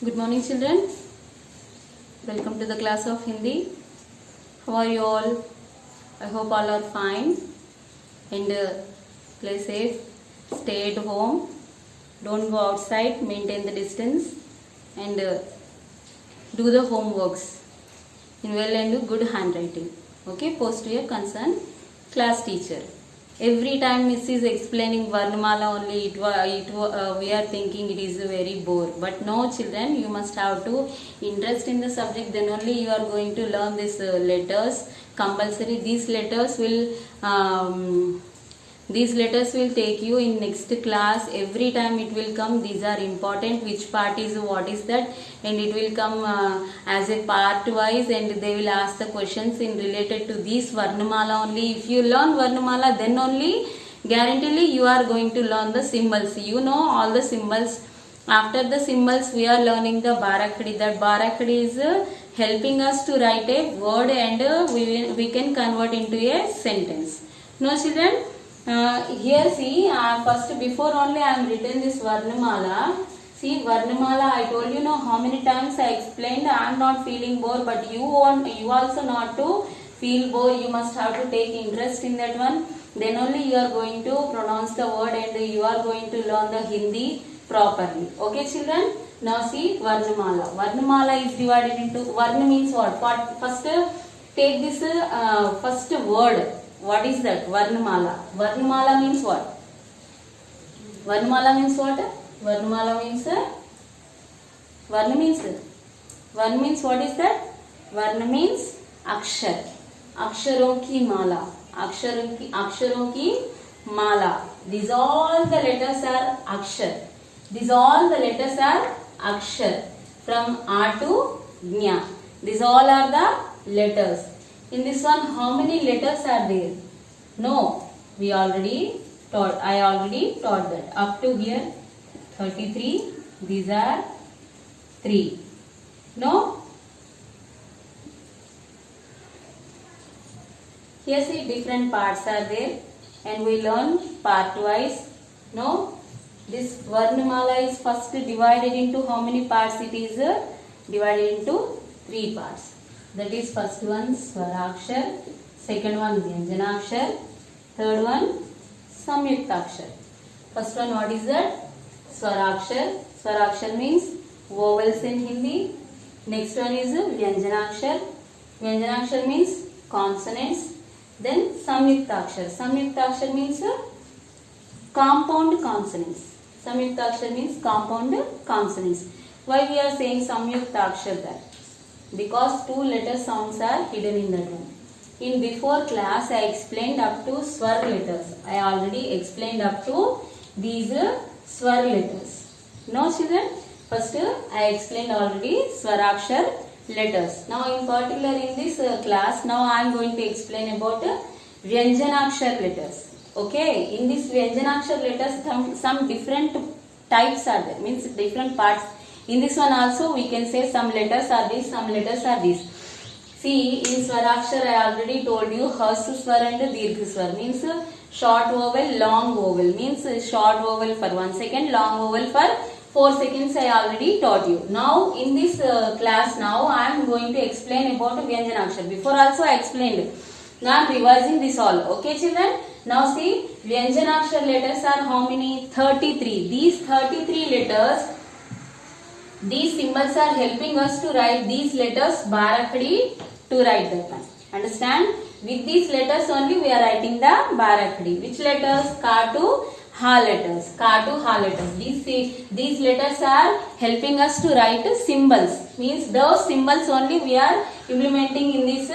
Good morning, children. Welcome to the class of Hindi. How are you all? I hope all are fine and play safe. Stay at home. Don't go outside. Maintain the distance and do the homeworks in well and good handwriting. Okay, post to your concerned class teacher. Every time Miss is explaining Varnamala only, we are thinking it is very bore. But no, children, you must have to interest in the subject. Then only you are going to learn these letters. Compulsory. These letters will take you in next class. Every time it will come. These are important. Which part is what is that, and it will come as a part wise, and they will ask the questions in related to this Varnamala only. If you learn Varnamala, then only guaranteedly you are going to learn the symbols. You know all the symbols. After the symbols, we are learning the Barakhadi. That Barakhadi is helping us to write a word, and we can convert into a sentence. No, children. Here see, first before only I am written this Varnamala. See, Varnamala, I told you know how many times I explained. I am not feeling bored, but you also not to feel bored. You must have to take interest in that one. Then only you are going to pronounce the word, and you are going to learn the Hindi properly. Okay, children. Now see, Varnamala. Varnamala is divided into, Varna means what? First take this first word. What is that? Varnamala. Varnamala means what? Varnamala means what? Varnamala means Varna means what is that? Varna means akshar. Aksharon ki mala. Aksharon ki mala. These all the letters are akshar. These all the letters are akshar. From A to Gnya. These all are the letters. In this one, how many letters are there? No, I already taught that. Up to here, 33. These are 3. No? Here see different parts are there, and we learn part wise. No? This Varnamala is first divided into how many parts? It is divided into 3 parts. That is first one Swarakshar, second one Vyanjanakshar, third one Samyuktakshar. First one, what is that? Swarakshar. Swarakshar means vowels in Hindi. Next one is Vyanjanakshar. Vyanjanakshar means consonants. Then Samyuktakshar. Samyuktakshar means compound consonants. Samyuktakshar means compound consonants. Why we are saying Samyuktakshar there? Because 2 letter sounds are hidden in that one. In before class, I explained up to swar letters. I already explained up to these swar letters. No, children? First, I explained already Swarakshar letters. Now, in particular in this class, now I am going to explain about Vyanjanakshar letters. Okay, in this Vyanjanakshar letters, some different types are there. Means different parts. In this one also we can say some letters are this, some letters are this. See, in Swarakshar I already told you Has Swar and Dirgha Swar means short vowel, long vowel means short vowel for 1 second, long vowel for 4 seconds I already taught you. Now in this class now I am going to explain about Vyanjanakshar. Before also I explained. Now I am revising this all. Okay, children? Now see, Vyanjanakshar letters are how many? 33. These 33 letters, these symbols are helping us to write these letters Barakhadi to write that one. Understand? With these letters only we are writing the Barakhadi. Which letters? Ka to Ha letters. Ka to Ha letters. These letters are helping us to write symbols. Means those symbols only we are implementing in this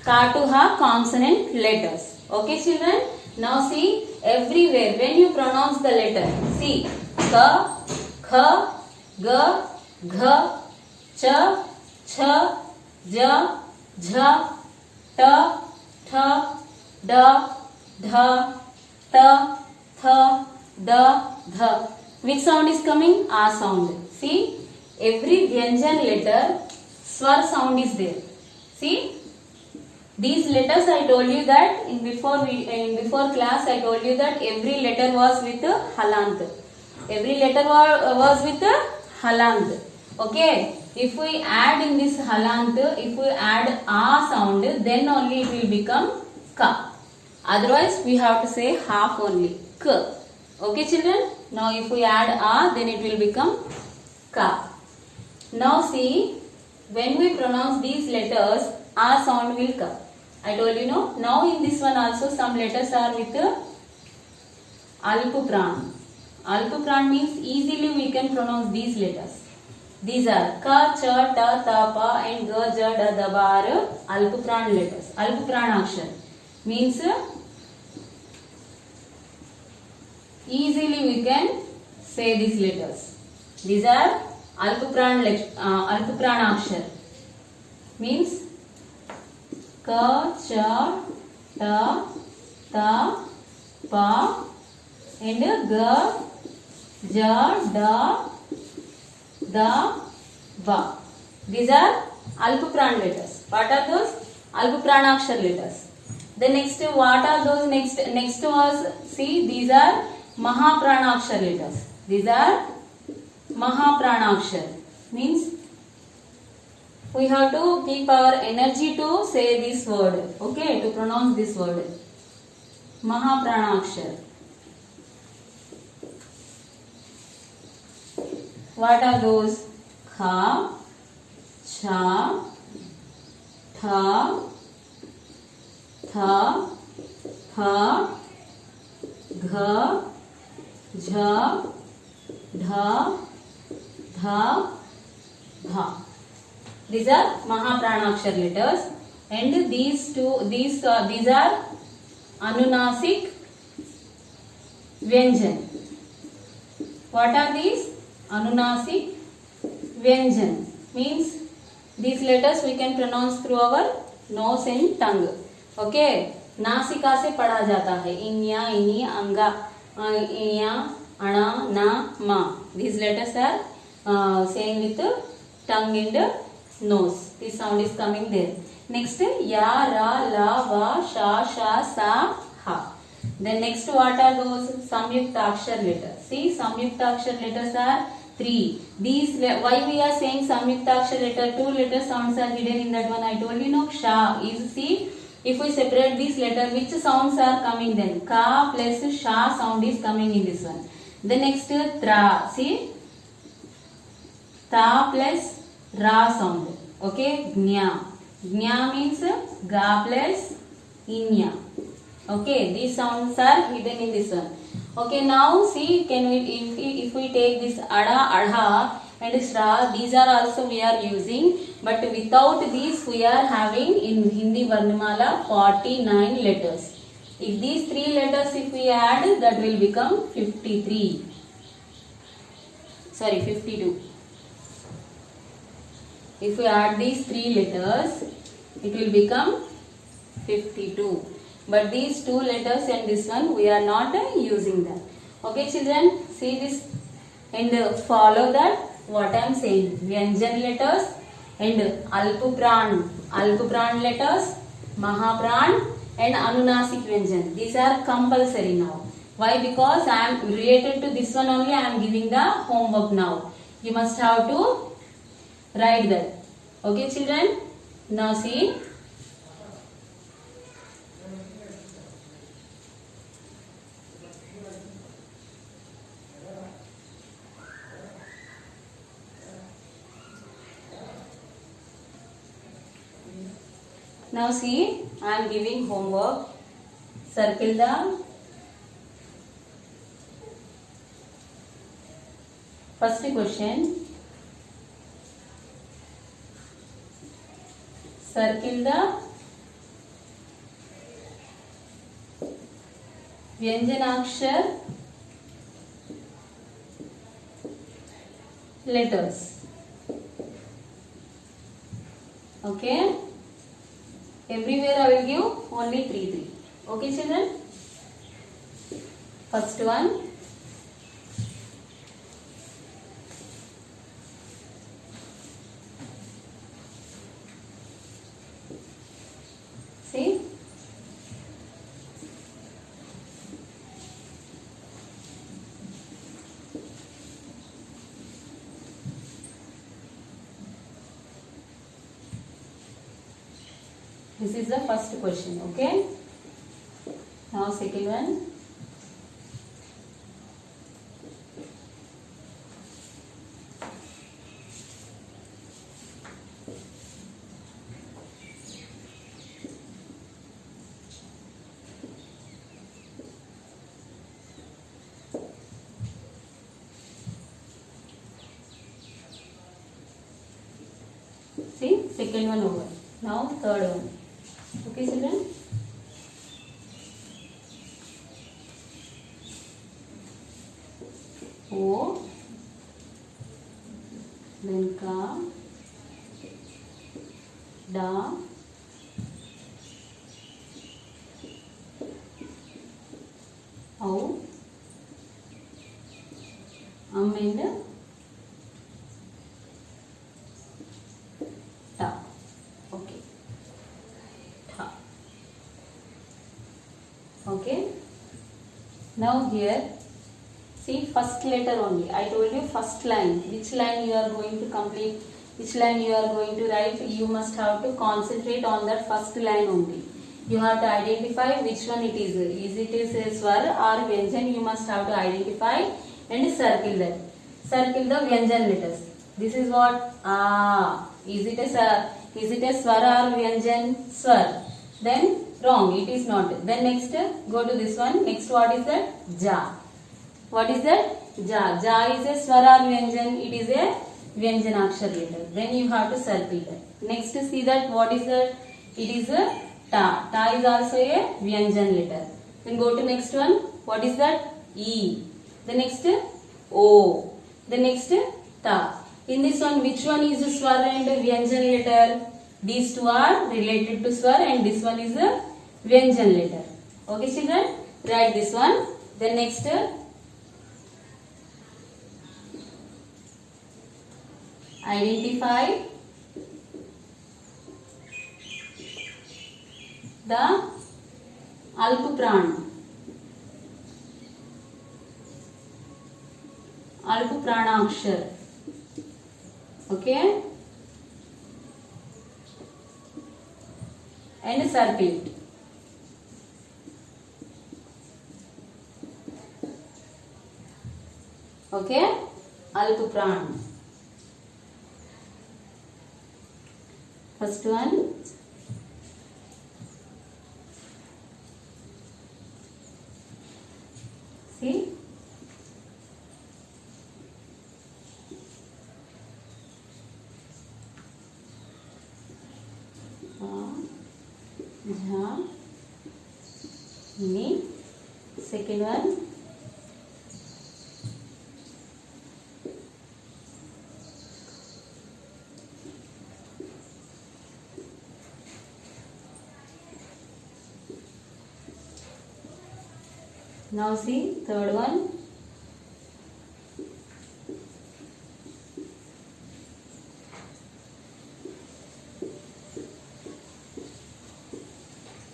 Ka to Ha consonant letters. Okay, children? Now see, everywhere when you pronounce the letter, see Ka, Kha, Ga, Gha, Cha, Cha, Ja, Jha, Ta, Tha, Da, Dha, Ta, Tha, Da, Dha. Which sound is coming? A sound. See, every Vyanjan letter, Swar sound is there. See, these letters I told you that in before class I told you that every letter was with Halant. Every letter was with Halant. Okay, if we add in this halant, if we add a sound, then only it will become ka. Otherwise, we have to say half only, k. Okay, children. Now, if we add a, then it will become ka. Now, see, when we pronounce these letters, a sound will come. I told you no. Now, in this one also, some letters are with alpupran. Alpupran means easily we can pronounce these letters. These are ka, cha, ta, ta, pa and ga, ja, da, da, ba are alpupran letters. Alpupran akshar means easily we can say these letters. These are alpupran akshar means ka, cha, ta, ta, pa and ga, ja, da, da, ba. These are alpupran letters. What are those? Alpupranakshar letters. The next, what are those? Next was, see, these are Mahapranakshar letters. These are Mahapranakshar. Means we have to keep our energy to say this word. Okay, to pronounce this word. Mahapranakshar. What are those? Kha, cha, tha, tha, pa, gha, jha, dha, dha, dha. These are Mahapranakshar letters, and these are Anunasik Vyanjan. What are these? Anunasik Vyanjan means these letters we can pronounce through our nose and tongue. Okay, नासिका से पढ़ा जाता है. इन्या, इनी, अंगा, इन्या, ana, na, ma. These letters are saying with tongue and nose. This sound is coming there. Next, ya, ra, la, va, sha, sha, sa, ha. Then next, what are those? Samyuktakshar letters. See, Samyuktakshar letters are 3. These, why we are saying Samyuktakshar letter? 2 letter sounds are hidden in that one. I told you no. Sha is, see, if we separate these letters, which sounds are coming then? Ka plus sha sound is coming in this one. The next, tra. See, ta plus ra sound. Okay, gnya. Gnya means ga plus inya. Okay, these sounds are hidden in this one. Okay, now see, can we, if we take this ada, adha and shra, these are also we are using, but without these we are having in Hindi Varnamala 49 letters. If these 3 letters if we add, that will become 53. Sorry, 52. If we add these 3 letters, it will become 52. But these 2 letters and this one, we are not using them. Okay, children, see this and follow that what I am saying. Vyanjan letters and Alpupran letters, Mahapran and Anunasik Vyanjan. These are compulsory now. Why? Because I am related to this one only, I am giving the homework now. You must have to write that. Okay, children? Now see. Now see, I am giving homework. Circle the first question. Circle the Vyanjanakshar letters. Okay. Everywhere I will give only 3. Okay, children? First one. See? This is the first question. Okay. Now second one. See, second one over. Now third one. Okay, children. O, then ka, da, au, and ta. Okay. Ta. Okay. Now here, see first letter only. I told you first line. Which line you are going to complete? Which line you are going to write? You must have to concentrate on that first line only. You have to identify which one it is. Is it is a swar or vyanjan? You must have to identify and circle that. Circle the vyanjan letters. This is what? Is it a swar or vyanjan? Swar. Then wrong. It is not. Then next go to this one. Next what is that? Ja. What is that? Ja. Ja is a swar or vyanjan. It is a vyanjanakshar letter. Then you have to circle that. Next see that what is that? It is a ta. Ta is also a vyanjan letter. Then go to next one. What is that? E. The next O. The next ta. In this one, which one is a swar and a vyanjan letter? These two are related to swar and this one is a vyanjan letter. Okay, children? Write this one. Then next, identify the Alpprana. Alpprana akshar. Okay, and circle it. Okay, Alpprana. First one. See. Ja, ni. Second one. Now see third one.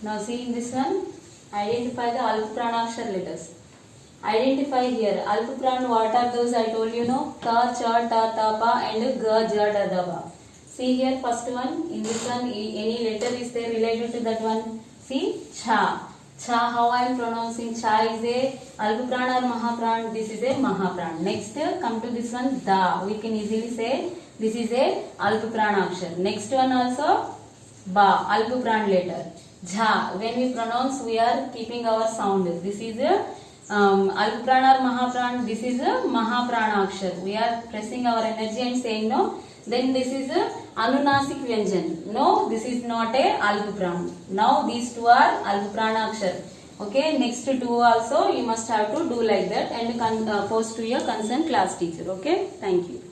Now see in this one, identify the Alpprana akshar letters. Identify here. Alpprana, what are those? I told you, no? Ka, cha, ta, ta, pa and ga, ja, da, da, ba. See here first one. In this one, any letter is there related to that one? See, cha. Cha, how I am pronouncing? Cha is a Alpprana or Mahapran? This is a Mahapran. Next, come to this one, da. We can easily say this is a Alpprana akshar. Next one also, ba, Alpprana letter. Jha, when we pronounce, we are keeping our sound. This is a Alpprana or Mahapran. This is a Mahaprana akshar. We are pressing our energy and saying no. Then this is a Anunasik Vyanjan. No, this is not a Alpprana. Now these two are Alpprana akshar. Okay, next two also you must have to do like that and post to your concerned class teacher. Okay, thank you.